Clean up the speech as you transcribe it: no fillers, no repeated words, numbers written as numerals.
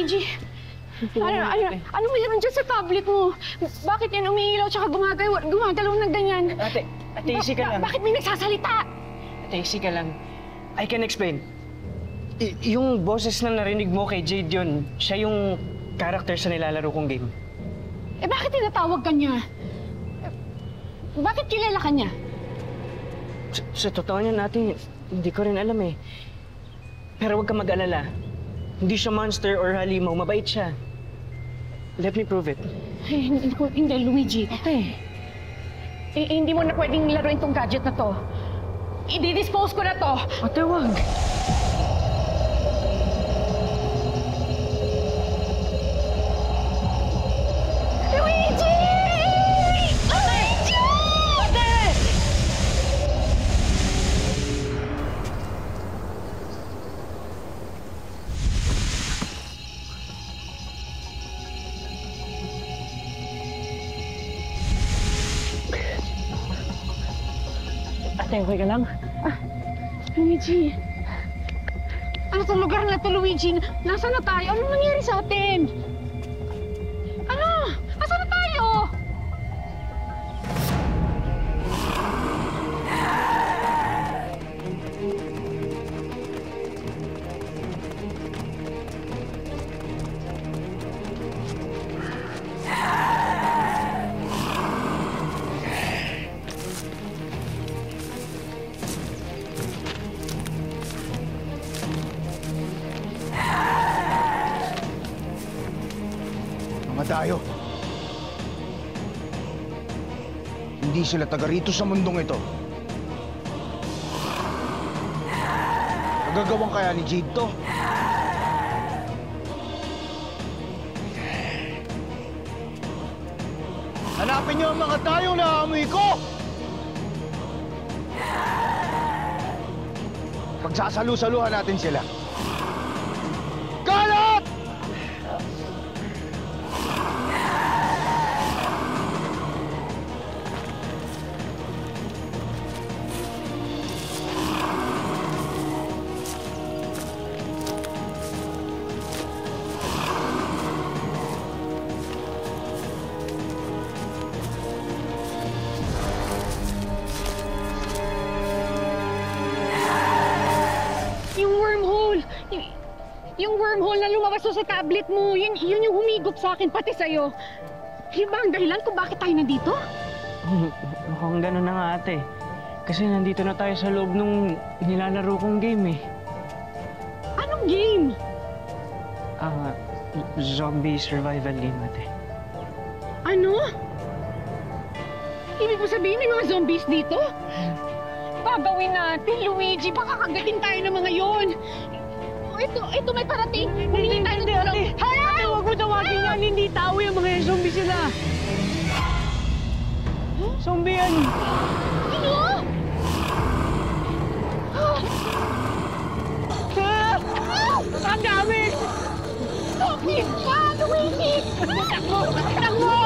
Luigi? Ano meron dyan sa tablet mo? Bakit yan umiilaw tsaka gumagalaw ng ganyan? Ate, easy ka lang. Bakit may nagsasalita? Ate, easy ka lang. I can explain. Yung boses na narinig mo kay Jade yun, siya yung character sa nilalaro kong game. Eh bakit tinatawag ka niya? Bakit kilala ka niya? Sa totoo niya natin, hindi ko rin alam eh. Pero huwag ka mag-alala. Hindi siya monster or halimaw, mabait siya. Let me prove it. Eh, hindi, Luigi. Okay. Hindi mo na pwedeng laruin tong gadget na to. I-dispose ko na to. Ate, wag. Luigi! Luigi! Ate! Ate, okay ka lang? Luigi. Ano itong lugar na ito, Luigi? Nasaan na tayo? Anong nangyari sa atin? Ano? Nasaan na tayo? Tayo. Hindi sila taga rito sa mundong ito. Nagagawang kaya ni Jade to? Hanapin niyo ang mga tayong naamoy ko! Pagsasalu-saluhan natin sila. Kalat! Yung wormhole na lumabas sa tablet mo, yun yung humigop sa akin, pati sa'yo. Yun ba ang dahilan kung bakit tayo nandito? Mukhang gano'n na nga, ate. Kasi nandito na tayo sa loob nung nilalaro kong game eh. Anong game? Zombie survival game, ate. Ano? Ibig mo sabihin may mga zombies dito? Gagawin natin, Luigi. Baka kagatin tayo ng mga yon. Ito may parating. Humingi tayo ng tulong. Ate, huwag mo tawagin yan. Hindi tao yung mga zombie sila. Zombie yan. Ano? Ang dami! Zombie! Luigi! Takbo! Takbo!